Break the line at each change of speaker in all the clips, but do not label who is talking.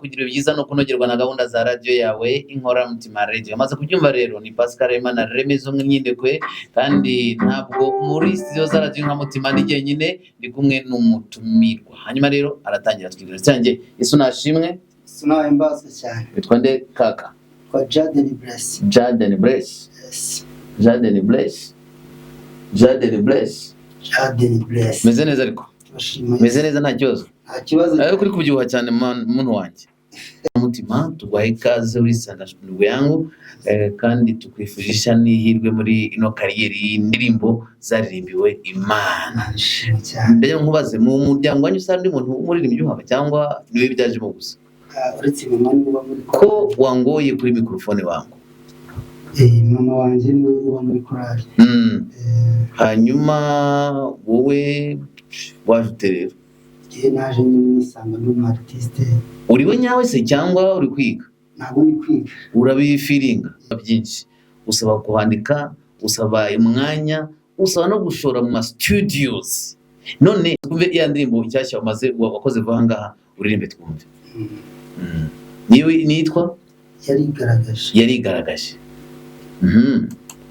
kugira byiza no kunogerwa na gahunda za radio yawe Inkoramutima Radio. Amaze kubyumva rero ni Pascal Imana Remezo mw'Inyindekwe, kandi ntabwo muri studio za radio Inkoramutima ndi jyenyine, ndi kumwe n'umutumirwa. Hanyuma rero aratangira twigirira cyanjye Yesu nashimwe.
Suna imbazwe cyane.
Bitwa nde kaka?
Kwa Jaden Bless.
Jaden Bless.
Yes.
Jaden Bless. Jaden Bless.
Jaden Bless.
Meze neza ariko? Meze neza nta kibazo?
Nta kibazo.
Ayo kuri kubyibuha cyane muntu wanjye. Mutima tuguhaye ikaze uri Sanda ndugu yangu, kandi tukwifujisha n'ihirwe muri ino kariyeri y'indirimbo zaririmbiwe Imana. Mbere nkubaze mu muryango wanyu usanga umuntu umuririmbyi uhaba cyangwa niwe byaje mu gusa?
Uretse mama niwe muri
ko wangoye kuri mikrofone wangu.
Mama wanje niwe uba muri korali.
Hanyuma wowe wajute rero?
Naje nisanga ndi artiste.
Uri we nyawe se cyangwa uri kwiga?
Ntabwo ndi kwiga.
Urabifiringa byinshi. Usaba kuhandika, usaba umwanya, usaba no gushora mu studios. None kumve iya ndirimbo cyashya umaze wakoze vangaha uririmbe twumve. Niwe nitwa yarigaragaje.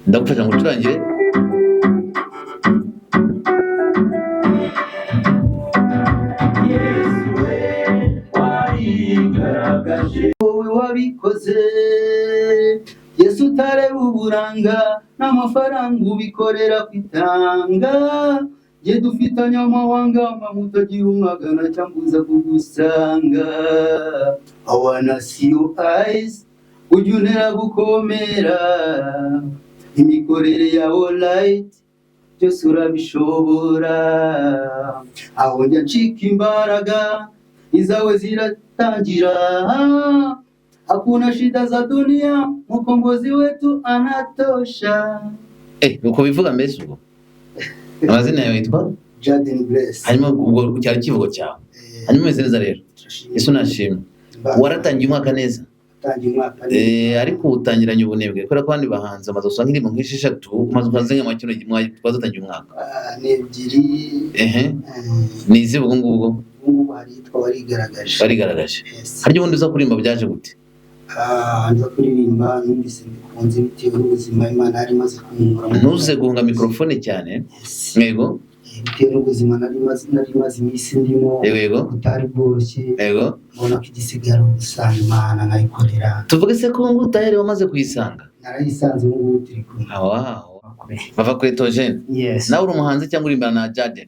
Ndagufasha ngo turangire.
Wowe wabikoze Yesu utareba uburanga n'amafaranga ubikorera kwitanga. Je dufitanye amawanga mutagira umwagana cyambuza kugusanga. I wanna see your eyes ujunera gukomera. Imikorere yawe light byose urabishobora. Aho njya ncika imbaraga izawe ziratangira. Hakuna shida za dunia, mkombozi wetu anatosha.
Uko bivuga mbese ubwo? Amazina yawe yitwa
Jaden Bless.
Hanyuma ubwo cyari kivugo cyawe. Hanyuma meze neza rero. Yesu nashimwe. Waratangiye umwaka neza?
Tangiye umwaka.
Ariko utangiranye ubunebwe kubera ko abandi bahanze amaze usanga irimo nk'isheshatu umaze ukazenga makino twazatangiye umwaka.
Ni ebyiri.
Ni izi ubwo ngubwo?
Ubu hari yitwa
warigaragaje. Haryo ubundi uza kurimba byaje gute?
Nza kuririmba numvise bikunze bitewe n'ubuzima Imana yari imaze kunkura.
Ntuze guhunga mikrofone cyane. Yego.
Bitewe n'ubuzima nari maze iminsi ndimo.
Yego.
Utari bworoshye.
Yego.
Mbona ko igisigara gusanga Imana nayikorera.
Tuvuge se ko ngo utayari wamaze kuyisanga?
Narayisanze ubu turi kumwe.
Wow. Bava kuri Tojene.
Yes.
Nawe uri umuhanzi cyangwa urimbana na Jaden?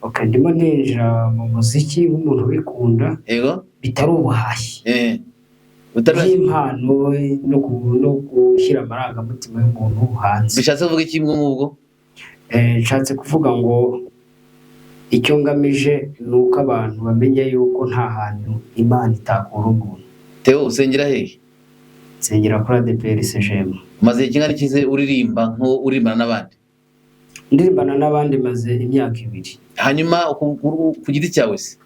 Okay, ndimo ninjira mu muziki w'umuntu wikunda.
Yego.
Bitari ubuhashyi.
Utari
impano no gushyira amarangamutima y'umuntu hanze.
Bishatse kuvuga iki ngubwo?
Nshatse kuvuga ngo icyo ngamije nuko abantu bamenye yuko nta hantu Imana itakura umuntu.
Theo usengera hehe?
Nsengera kuri ADPR CGM.
Maze kingana kize uririmba nko urimbana n'abandi?
Ndirimbana n'abandi maze imyaka 2.
Hanyuma ku giti cyawe se?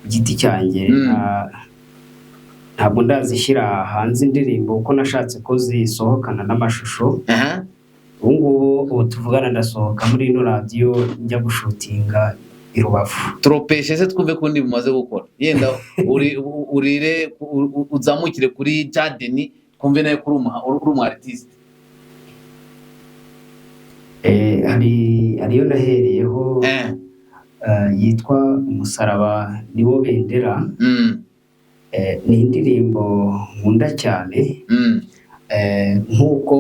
Giti cyanjye ntabwo ndazishyira hanze indirimbo uko nashatse ko zisohokana n'amashusho. Ubu tuvugana ndasohoka muri ino radio njya gushutinga i Rubavu.
Tropeshe se twumve kundi bumaze gukora. Yenda urire uzamukire kuri Jaden twumve nayo kuri umu artist.
Ariyo nahereyeho yitwa Umusaraba niwo bendera. Ni indirimbo nkunda cyane. Nkuko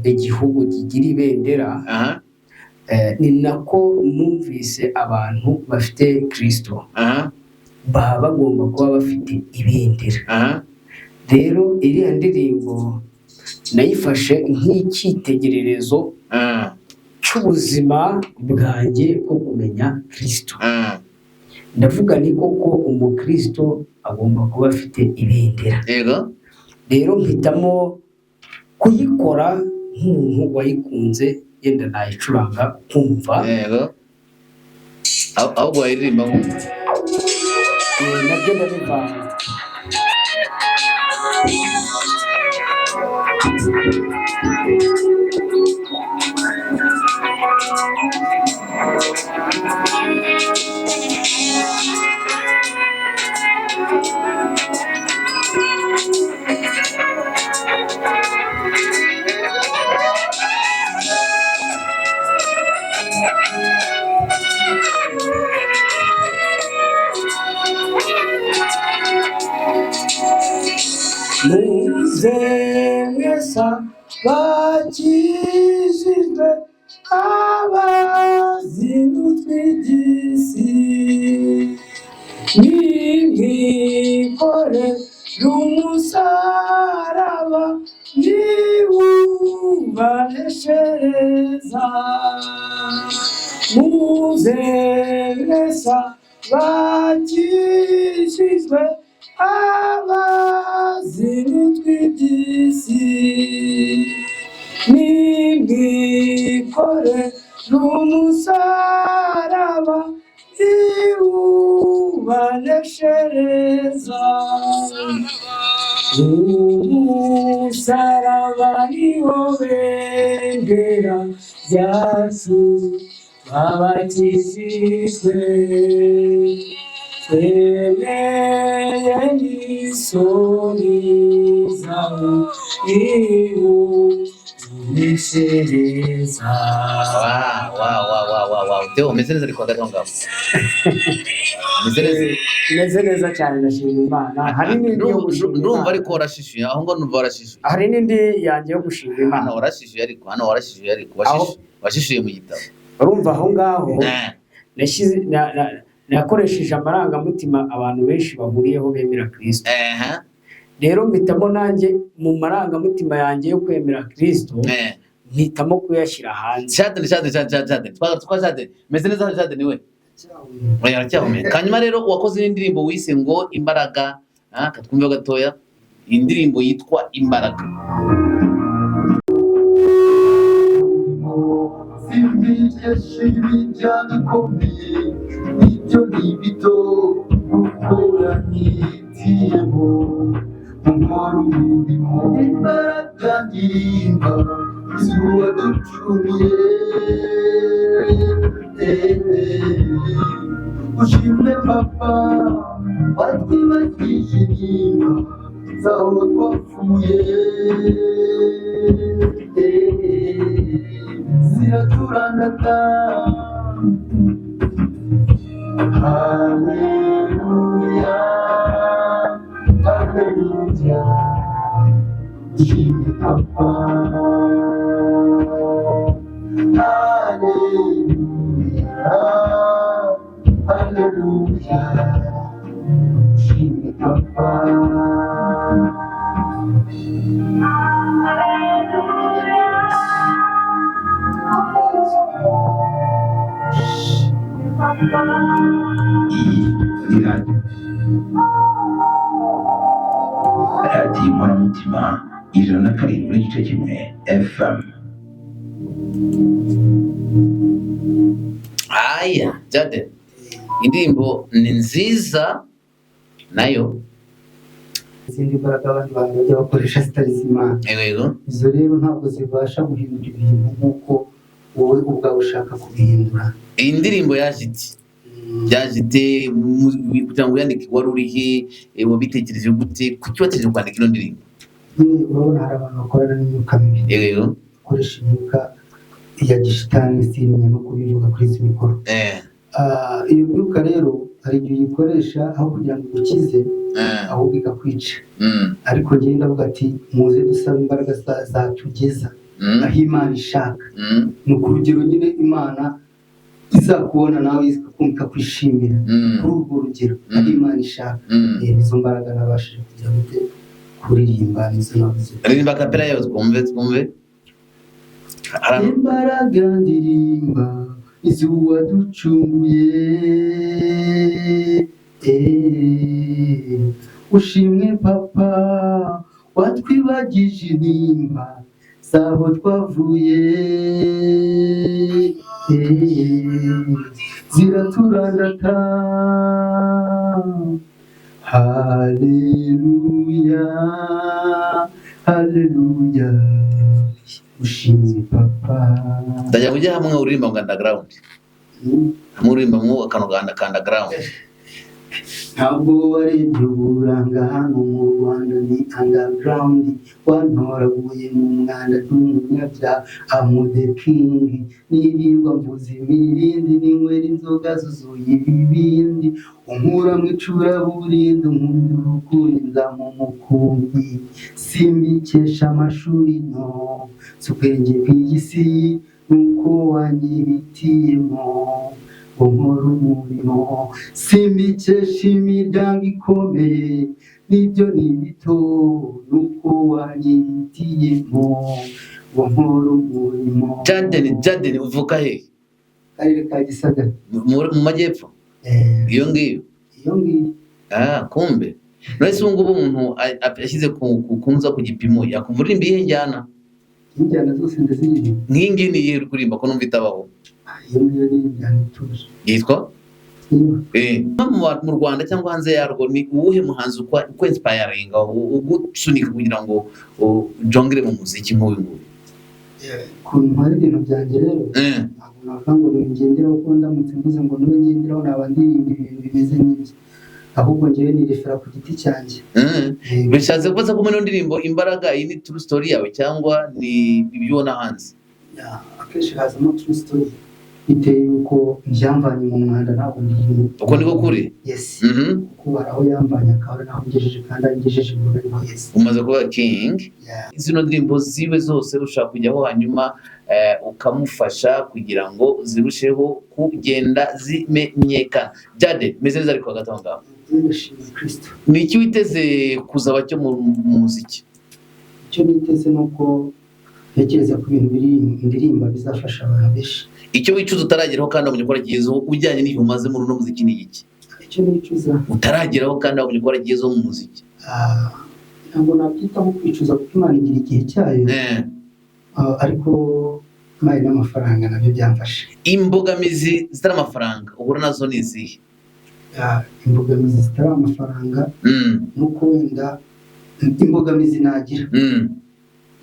igihugu kigira ibendera, ni nako numvise abantu bafite Kristo baba bagomba kuba bafite ibendera. Rero iriya ndirimbo nayifashe nk'icyitegererezo cy'ubuzima bwanjye bwo kumenya Kristo. Ndavuga ni koko umukristo agomba kuba afite ibendera. Rero mpitamo kuyikora nk'umuntu wayikunze yenda nayicuranga kumva.
Ahubwo wayiririmba nkumva.
Nabyo ndabivanga. muze mwese bakijijwe abazindutse iby'isi nimwikore umusaraba niwubaneshereza muze mwese bakijijwe abazindutse iby'isi nimwikore umusaraba niwubaneshereza umusaraba niwo bendera ryacu babatijijwe twemeye n'isoni zawe niwubaneshereza.
Wow. Teo, umeze neza ariko hagati aho ngaho.
Meze neza cyane ndashima Imana. Hari n'indi yo gushima
ndumva ariko warashishuye aho ngo numva warashishuye.
Hari n'indi yanjye yo gushima Imana.
Hano warashishuye ariko washishuye mu gitabo.
Urumva aho ngaho nakoresheje amarangamutima abantu benshi bahuriyeho bemera Kristo. Rero mpitamo nanjye mu marangamutima yanjye yo kwemera Kristo mpitamo kuyashyira hanze.
Shade. Twashade. Meze neza Shade niwe. Aracyahumeka. Kanyuma rero wakoze indirimbo wise ngo Imbaraga, katwumve gatoya. Indirimbo yitwa Imbaraga.
Simbigeshe ibijyana komeye ibyo n'ibito gukora nitiyemo nkora umurimo imbaraga ndirimba izuba ducumiye ushimwe papa watwibagije intimba zaho twapfuye ziraturandata. Haleluya, haleluya, ushimwe papa. Haleluya, haleluya, ushimwe papa.
radiyo Inkoramutima 107.1 FM.
Aya, Jade. Indirimbo ni nziza nayo.
Izindi mbaraga abandi bantu bajya bakoresha zitari z'Imana.
Yego.
Izo rero ntabwo zibasha guhindura ibintu nk'uko wowe ubwawe ushaka kubihindura.
Iyi ndirimbo yajite kugira ngo yandike wari urihe wabitekereje gute kuki wategereje kwandika ino ndirimbo?
Urabona hari abantu bakorana n'imyuka mibi.
Yego.
Koresha imyuka ya gishitani sinye no kubivuga kuri izi mikoro. Iyo myuka rero hari igihe uyikoresha aho kugira ngo ukize ahubwo ikakwica. Ariko njye ndavuga ati muze dusaba imbaraga zatugeza aho Imana ishaka. Ni ku rugero nyine Imana izakubona nawe ikakumva kwishimira kuri urwo rugero aho Imana ishaka. Izo mbaraga nabashije kugira ngo kuririmba nizo navuze.
Ririmba kapera yawe twumve.
Imbaraga ndirimba izuba ducunguye ushimwe papa watwibagije intimba zaho twavuye ziraturandata. Haleluya, haleluya, ushimwe papa.
Ndajya kujya hamwe uririmba ngo underground. Hamwe uririmba ngo akantu ka underground.
ntabwo warebye uburanga hano mu Rwanda ni underground wantoraguye mu mwanda n'umunyabya amude king nirirwa mvuze imirindi ninywera inzoga zuzuye ibibindi unkura mu icuraburindi unkunda urukundo nzamu mukumbi simbikesha amashuri no si ubwenge bw'iyi si nuko wanyibitiyemo nkora umurimo simbikesha imiryango ikomeye nibyo ni bito nuko wanyitiyemo nkora umurimo.
Jaden uvuka he?
Karere ka Gisagara
mu majyepfo. Iyo ngiyo kumbe none se ngubu umuntu yashyize kunza ku gipimo yakumva uririmba ihe njyana
zose ndazirimba
nk'ingi ni iyihe uri kuririmba ko numva itabaho
iyo ngiyo ni injyana ituje
yitwa mu Rwanda cyangwa hanze yarwo ni uwuhe muhanzi uko inspiring ugusunika kugira ngo jongere mu muziki nk'uyu nguyu?
Kuntu hari ibintu byanjye rero ntabwo navuga ngo ngenderaho kuko ndamutse mvuze ngo niwe ngenderaho naba ndirimba ibintu bimeze nk'ibyo ahubwo njyewe nirefera ku giti cyanjye.
Bishatse kuvuga ko muri ndirimbo imbaraga iyi ni true story yawe cyangwa ni ibyo ubona hanze?
Akenshi hazamo true story bitewe yuko njyamvanye mu mwanda ntabwo ndirimba
uko niko kuri.
Yes kuko aho yamvanye akaba naho ngejeje kandi angejeje mu rwego yes
umaze kuba king. Zino ndirimbo ziwe zose ushaka kujyaho hanyuma ukamufasha kugira ngo zirusheho kugenda zimenyekana. Jade meze neza ariko hagati aho ngaho ni iki witeze kuzaba cyo mu muziki?
Icyo niteze nuko ntekereza ku bintu biri indirimba bizafasha abantu benshi.
Icyo wicuza utarageraho kandi wabonye ko aragiyezo ujyanye n'ibihe umaze muri uno muziki ni iki?
Icyo nicuza
utarageraho kandi wabonye ko aragiyezo mu muziki?
Ntabwo nabyitaho kwicuza kuko Imana igira igihe cyayo ariko Imana n'amafaranga nabyo byamfashe.
Imbogamizi zitari amafaranga uhura nazo ni izihe?
Imbogamizi zitari amafaranga nuko wenda imbogamizi nagira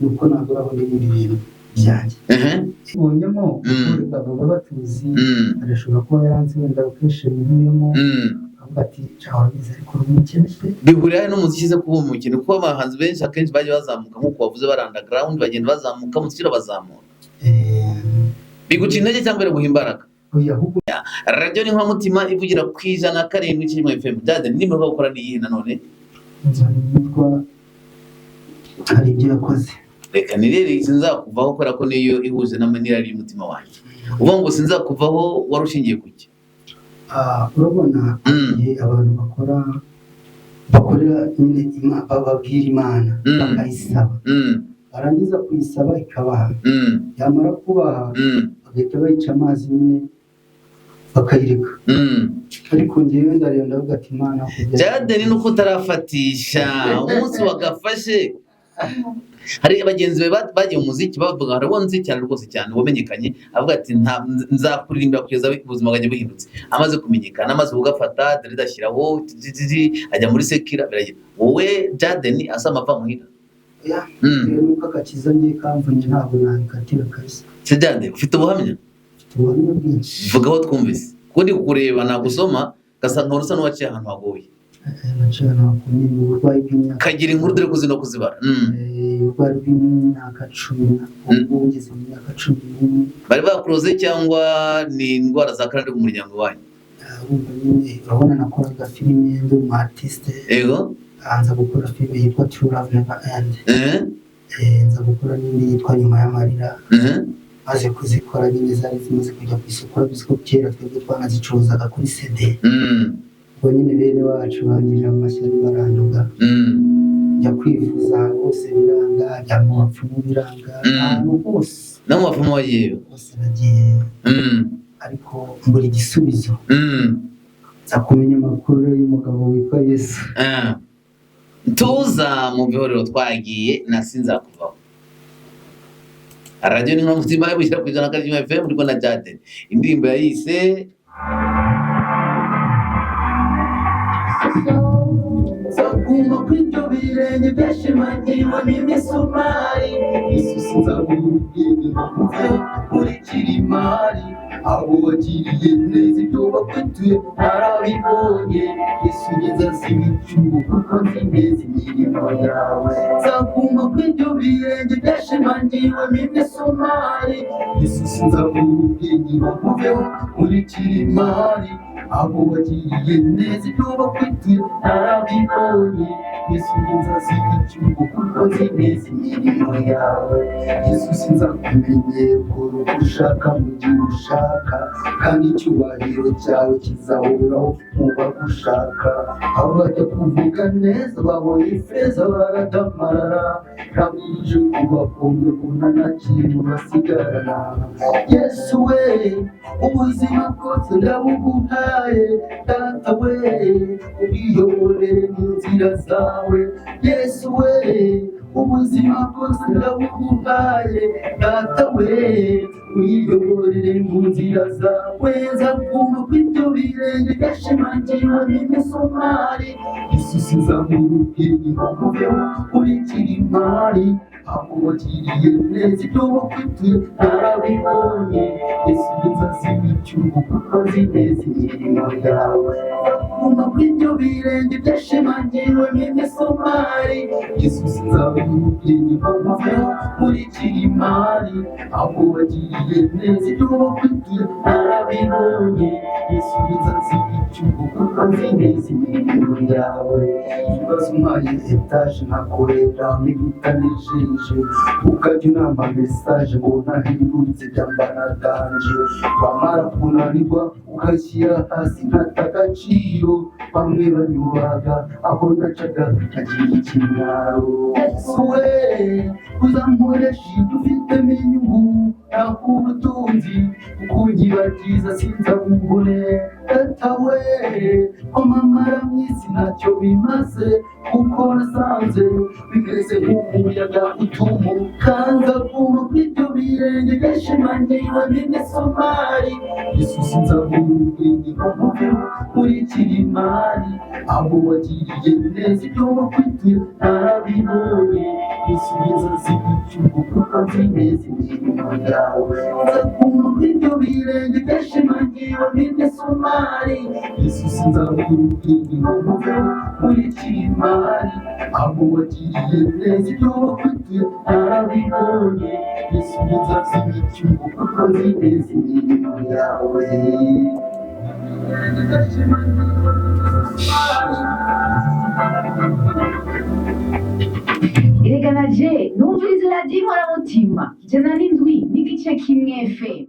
nuko naguraho n'ibindi bintu byanjye ubonyemo baba batuzi arashobora kuba yaranze wenda ukenshi bimuyemo avuga ati caho bize ariko umukene
bihurira n'umuziki ze kuba umukene kuko abahanzi benshi akenshi baje bazamuka nkuko wavuze bari underground bagenda bazamuka muzikira bazamura biguca intege cyangwa bere guhimbaraga radio ni Mutima ivugira ku 107 cy'Imwe FM. Jade ndimo gukora ni yihe nanone
nzanitwa hari ibyo yakoze
reka nirere sinzakuvaho kora ko niyo ihuje n'amanira y'umutima wanjye uvuga ngo sinzakuvaho warushingiye kuki?
Urabona abantu bakorera nyine bababwira Imana bakayisaba barangiza kuyisaba ikabaha yamara kubaha bagahita bayica amazi nyine bakayireka ariko njyewe ndareba ndavuga ati Imana
Jade ni nuko utarafatisha umunsi wagafashe. Hari abagenzi bagiye mu muziki bavuga harabonze cyane rwose cyane wamenyekanye avuga ati nzakuririmba kugeza ubuzima bwanjye buhindutse amaze kumenyekana amaze kugafata dore dashyiraho ajya muri sekira biragira wowe Jade ni asama va muhira
nuko akakiza ngiye kamvanye ntabwo nabikatira kabisa.
Se Jade ufite ubuhamya
bwinshi
vuga aho twumvise kundi kukureba nagusoma gasanga urusa n'uwaciye ahantu hagoye kagira inkuru dore kuzino kuzibara
uburwayi bw'imyaka 10 ubu ngeze mu myaka 11
bari bakuroze cyangwa ni indwara za karande mu muryango wanyu?
urabona nakoraga filime ndi umu artiste
yego
nza gukora filime yitwa True Love Never End nza gukora n'indi yitwa Nyuma y'amarira maze kuzikora nyine zari zimaze kujya ku isoko biziko kera twebwe twanazicuruzaga kuri CD ubwo nyine bene wacu bangirira amashyari baranduga njya kwivuza hose biranga njya mu bapfumu biranga ahantu hose
no mu bapfumu wagiye
hose nagiye ariko mbura igisubizo nza kumenya amakuru y'umugabo witwa Yesu
tuza mu bihorero twagiye nasinzakuvaho. Radio ni Mutima ibushyira ku 107 FM uriko na Jade indirimbo yayise
kuma kw'ibyo birenge byashimangiwe n'imisumari. Yesu sinzamubwira ngo muveho nkurikira imari, abo wagiriye neza ibyo bakwituye narabibonye. Yesu ngeze asiba icyuho kuko nzi neza imirimo yawe. Nzakuma kw'ibyo birenge byashimangiwe n'imisumari. Yesu sinzamubwira ngo muveho nkurikira imari, abo wagiriye neza ibyo bakwituye narabibonye. Yesu ngeze asiba icyuho kuko nzi neza imirimo yawe. Yesu sinzakumenyera ukora uko ushaka mu gihe ushaka, kandi icyubahiro cyawe kizahoraho mu bagushaka. Aho bajya kuvuga neza babonye ifeza baradamarara, ntabwije kubakombe kuna na kintu basigarana. Yesu we ubuzima bwose ndabuguhaye, data we ubwiyoborere mu nzira zawe. Yesu we ubuzima bwose ndabuguhaye, data we wiyoborere mu nzira zawe. Nzakuma kw'ibyo birenge byashimangiwe n'imisumari. Yesu sinzamubwira ngo muveho nkurikira imari, abo wagiriye neza ibyo bakwituye narabibonye. Yesu ngeze asiba icyuho kuko nzi neza imirimo yawe. Nzakuma kw'ibyo birenge byashimangiwe n'imisumari. Yesu sinzamubwira ngo muveho nkurikira imari, abo wagiriye neza ibyo bakwituye narabibonye. Yesu ngeze asiba icyuho kuko nzi neza imirimo yawe. Ibibazo umpaye etaje nkakorera ntibitanejeje, ukajya unamba mesaje ngo ntahindutse byambara danje. Wamara kunanirwa ugashyira hasi nkata agaciro, bamwe banyubaga aho nacaga nkagira ikimwaro. Yesu we uzankoresha ibyo ufitemo inyungu, nakuba ubutunzi ukunyibagiza sinzabubone. Data we kwamamara mu isi ntacyo bimaze, kuko nasanze bimeze nk'umuyaga utumuka. Nzakuma kw'ibyo birenge byashimangiwe n'imisumari. Yesu sinzamubwira ngo muveho nkurikira imari, abo wagiriye neza ibyo bakwituye narabibonye. Yesu ngeze asiba icyuho kuko nzi neza imirimo yawe. Nzakuma kw'ibyo birenge byashimangiwe n'imisumari. Yesu sinzamubwira ngo muveho nkurikira imari, abo wagiriye neza ibyo bakwituye narabibonye. Yesu ngeze asiba icyuho kuko nzi neza imirimo yawe.
Erega na je numviriza radiyo Inkoramutima ijana n'indwi n'igice kimwe FM.